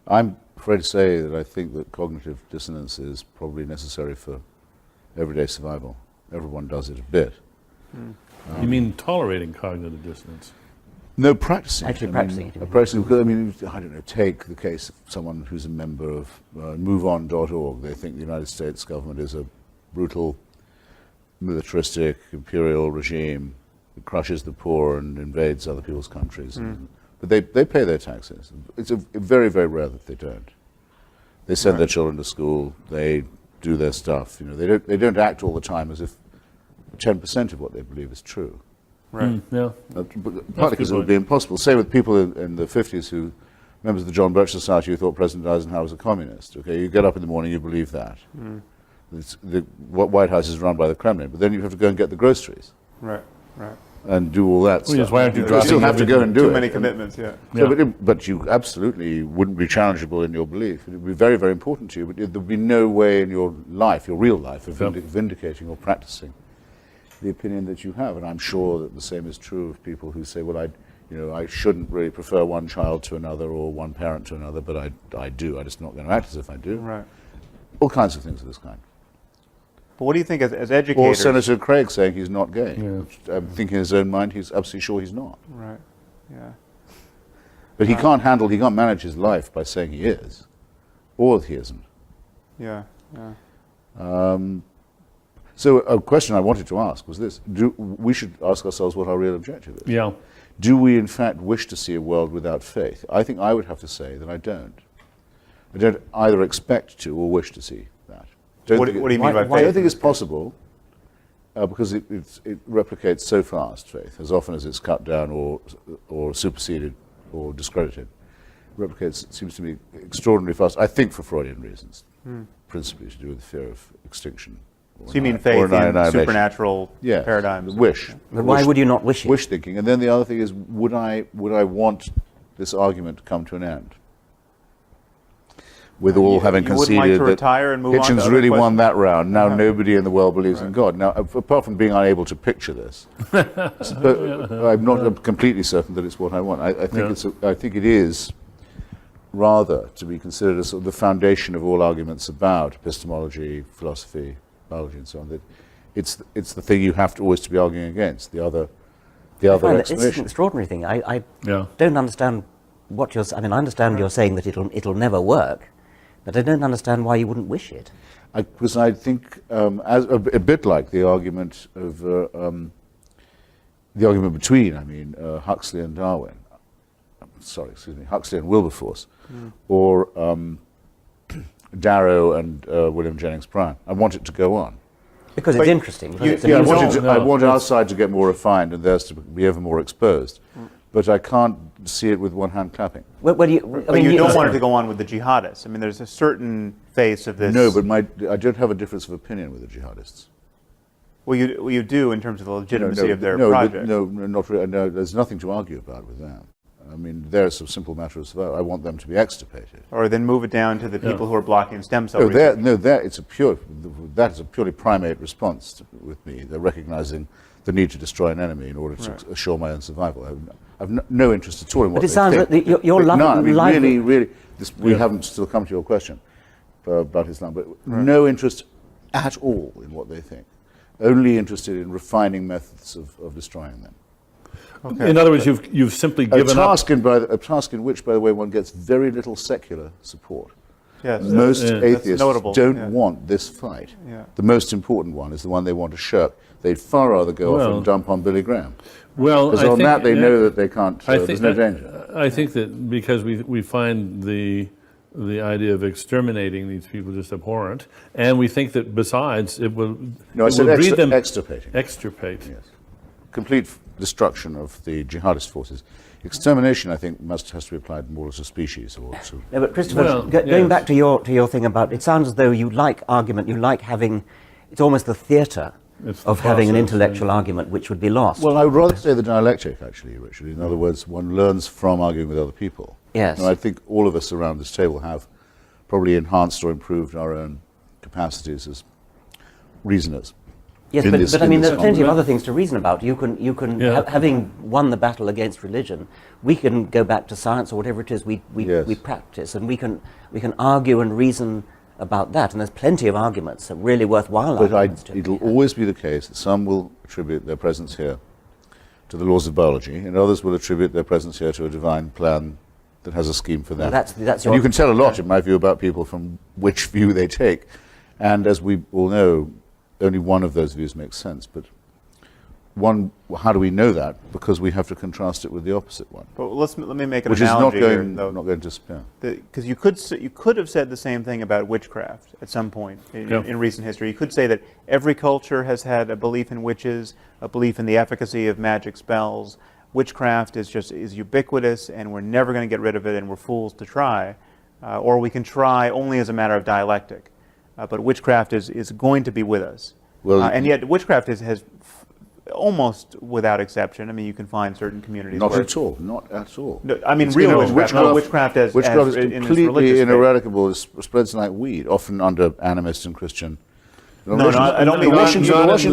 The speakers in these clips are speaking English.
I'm afraid to say that I think that cognitive dissonance is probably necessary for everyday survival. Everyone does it a bit. You mean tolerating cognitive dissonance? No, practicing. Actually practicing it. Practicing, because, I don't know, take the case of someone who's a member of MoveOn.org. They think the United States government is a brutal, militaristic, imperial regime that crushes the poor and invades other people's countries. But they pay their taxes. It's very, very rare that they don't. They send their children to school. They do their stuff. They don't act all the time as if 10% of what they believe is true. Right. Yeah. Partly because it would be impossible. Same with people in the 50s members of the John Birch Society who thought President Eisenhower was a communist. Okay, you get up in the morning, you believe that. The White House is run by the Kremlin, but then you have to go and get the groceries. Right. And do all that stuff. Why aren't you still have to go and do too it. many commitments, yeah. But you absolutely wouldn't be challengeable in your belief. It would be very, very important to you, but there would be no way in your life, your real life, of vindicating or practicing the opinion that you have. And I'm sure that the same is true of people who say, well, I shouldn't really prefer one child to another or one parent to another, but I do. I'm just not going to act as if I do. Right. All kinds of things of this kind. But what do you think as educators? Or Senator Craig saying he's not gay. I'm thinking in his own mind, he's absolutely sure he's not. Right, yeah. But he can't manage his life by saying he is, or he isn't. Yeah. So a question I wanted to ask was this. We should ask ourselves what our real objective is. Yeah. Do we in fact wish to see a world without faith? I think I would have to say that I don't. I don't either expect to or wish to see that. What do you mean by faith? I don't think it's possible because it replicates so fast, faith, as often as it's cut down or superseded or discredited. It replicates, it seems to me, extraordinarily fast, I think for Freudian reasons, principally to do with the fear of extinction. So you mean faith in supernatural paradigms? Wish. But why would you not wish it? Wish thinking. And then the other thing is, would I want this argument to come to an end? With all having conceded that Hitchens really won that round. Now nobody in the world believes in God. Now, apart from being unable to picture this, but I'm not completely certain that it's what I want. I think it is rather to be considered as sort of the foundation of all arguments about epistemology, philosophy, biology, and so on. That it's the thing you have to always to be arguing against. The other explanation. It's an extraordinary thing. I don't understand what you're. I mean, I understand you're saying that it'll never work. But I don't understand why you wouldn't wish it. Because I think, as a bit like the argument of the argument between, Huxley and Darwin. Huxley and Wilberforce, or Darrow and William Jennings Bryan. I want it to go on. Because it's interesting. I want our side to get more refined and theirs to be ever more exposed. But I can't see it with one hand clapping. You don't want it to go on with the jihadists. I mean, there's a certain face of this. No, but I don't have a difference of opinion with the jihadists. Well, you do in terms of the legitimacy of their project. No, not really. No, there's nothing to argue about with them. I mean, there's a simple matter of survival. I want them to be extirpated. Or then move it down to the people who are blocking stem cell research. That is a purely primate response with me. They're recognizing the need to destroy an enemy in order to assure my own survival. I've no interest at all in what they think. But it sounds like your really, we haven't still come to your question about Islam, but no interest at all in what they think. Only interested in refining methods of destroying them. Okay. In other words, you've simply given up. A task in which, by the way, one gets very little secular support. Yes, most atheists don't want this fight. Yeah. The most important one is the one they want to shirk. They'd far rather go off and dump on Billy Graham. Well, because on that they know that they can't. There's no danger. I think that because we find the idea of exterminating these people just abhorrent, and we think that besides it will. No, I said breed them extirpating. Extirpate. Yes. Complete destruction of the jihadist forces. Extermination, I think, has to be applied more as a species or to. No, but Christopher, going back to your thing about, it sounds as though you like argument, you like having. It's almost the theatre of having an intellectual argument, which would be lost. Well, I would rather say the dialectic, actually, Richard. In other words, one learns from arguing with other people. Yes. And I think all of us around this table have probably enhanced or improved our own capacities as reasoners. Yes, in but, this, but I in mean, this there are plenty of context. other things to reason about. Having won the battle against religion, we can go back to science or whatever it is we practice, and we can argue and reason about that. And there's plenty of arguments, that really worthwhile arguments. But it'll always be the case that some will attribute their presence here to the laws of biology, and others will attribute their presence here to a divine plan that has a scheme for them. Well, that's and you can tell a lot, in my view, about people from which view they take. And as we all know, only one of those views makes sense. But how do we know that? Because we have to contrast it with the opposite one. But let me make an which is analogy here, though. not going to disappear. Because you could have said the same thing about witchcraft at some point in recent history. You could say that every culture has had a belief in witches, a belief in the efficacy of magic spells. Witchcraft is ubiquitous, and we're never going to get rid of it, and we're fools to try. Or we can try only as a matter of dialectic. But witchcraft is going to be with us. Well, and yet witchcraft has almost without exception. I mean, you can find certain communities not where... at all. Not at all. No, I mean, real witchcraft. Not witchcraft as is in this completely religious ineradicable. It spreads like weed, often under animist and Christian. No, I don't mean not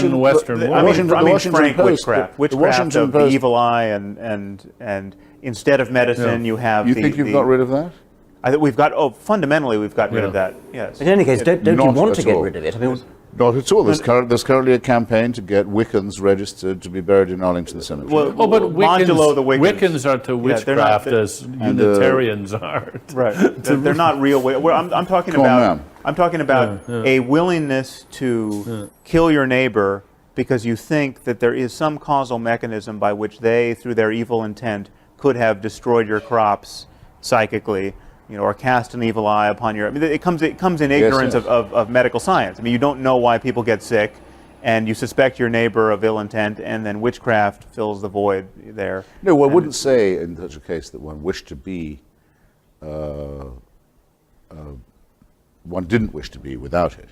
in the Western world. I mean frank witchcraft. Witchcraft of the evil eye, and instead of medicine, you have. You think you've got rid of that? I think we've got. Fundamentally, we've got rid of that. Yes. In any case, don't you want to get rid of it? I mean, not at all. There's currently a campaign to get Wiccans registered to be buried in Arlington Cemetery. Well, but Wiccans are to witchcraft as Unitarians are. Right. They're not real. I'm talking about. I'm talking about a willingness to kill your neighbor because you think that there is some causal mechanism by which they, through their evil intent, could have destroyed your crops psychically. Or cast an evil eye upon your... I mean, it comes in ignorance of medical science. I mean, you don't know why people get sick, and you suspect your neighbor of ill intent, and then witchcraft fills the void there. No, one wouldn't say in such a case that one wished to be... one didn't wish to be without it.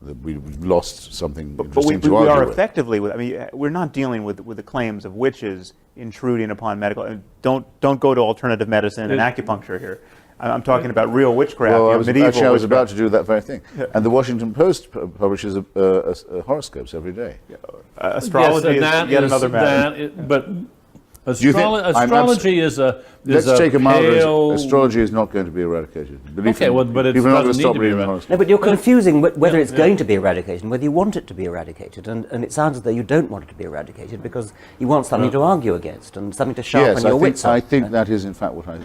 That we've lost something interesting to we argue are with. effectively... I mean, we're not dealing with the claims of witches intruding upon medical... Don't go to alternative medicine and acupuncture here. I'm talking about real witchcraft. Well, I was about witchcraft. to do that very thing. Yeah. And the Washington Post publishes horoscopes every day. Astrology is yet another matter. But astrology is a Let's take a milder pale... Astrology is not going to be eradicated. But it doesn't need to be eradicated. No, but you're confusing whether it's going to be eradicated and whether you want it to be eradicated. And it sounds as though you don't want it to be eradicated because you want something to argue against and something to sharpen your wits up. I think that is, in fact, what I...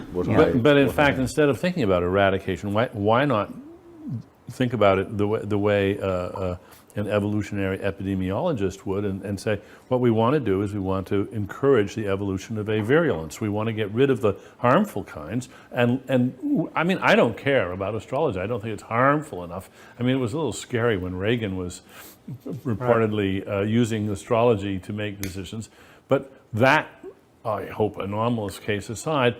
But in fact, instead of thinking about eradication, why not think about it the way an evolutionary epidemiologist would and say, what we want to do is we want to encourage the evolution of avirulence. We want to get rid of the harmful kinds. And I mean, I don't care about astrology. I don't think it's harmful enough. I mean, it was a little scary when Reagan was reportedly using astrology to make decisions. But that, I hope, anomalous case aside,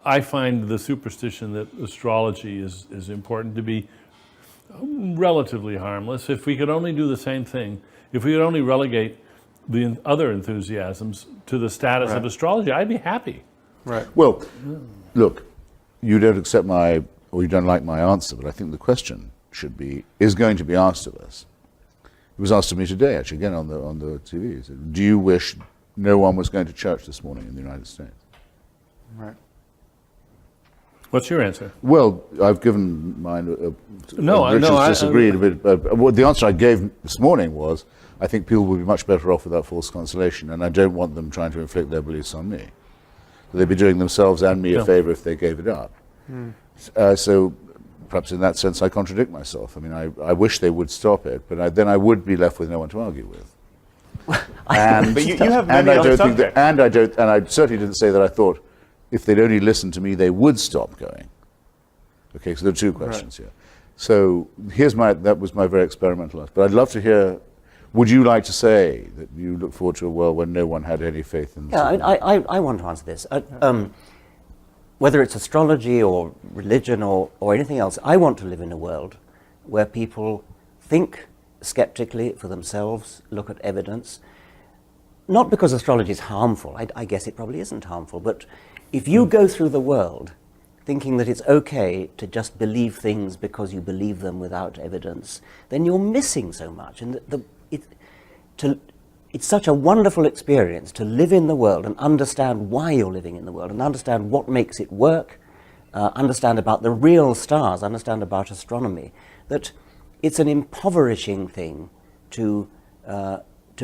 I find the superstition that astrology is important to be relatively harmless. If we could only do the same thing, if we could only relegate the other enthusiasms to the status of astrology, I'd be happy. Right. Well, look, you don't accept or you don't like my answer, but I think the question is going to be asked of us. It was asked of me today, actually, again on the TV. Said, do you wish no one was going to church this morning in the United States? Right. What's your answer? Well, I've given mine. Richard's disagreed a bit. The answer I gave this morning was, I think people would be much better off without false consolation, and I don't want them trying to inflict their beliefs on me. They'd be doing themselves and me a favor if they gave it up. So perhaps in that sense I contradict myself. I mean, I wish they would stop it, but then I would be left with no one to argue with. But you have many other subjects. And I certainly didn't say that I thought if they'd only listen to me, they would stop going. Okay, so there are two questions here. So that was my very experimental answer. But I'd love to hear, would you like to say that you look forward to a world when no one had any faith in... Yeah, I want to answer this. Whether it's astrology or religion or anything else, I want to live in a world where people think skeptically for themselves, look at evidence, not because astrology is harmful. I guess it probably isn't harmful, but if you go through the world thinking that it's okay to just believe things because you believe them without evidence, then you're missing so much. And it's such a wonderful experience to live in the world and understand why you're living in the world and understand what makes it work, understand about the real stars, understand about astronomy, that it's an impoverishing thing to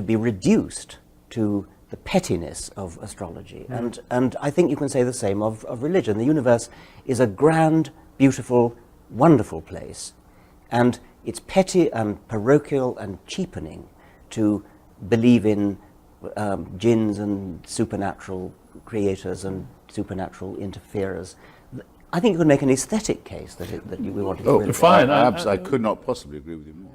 be reduced to the pettiness of astrology. And I think you can say the same of religion. The universe is a grand, beautiful, wonderful place. And it's petty and parochial and cheapening to believe in jinns and supernatural creators and supernatural interferers. I think you could make an aesthetic case that we want to get rid of it. Fine. I could not possibly agree with you more.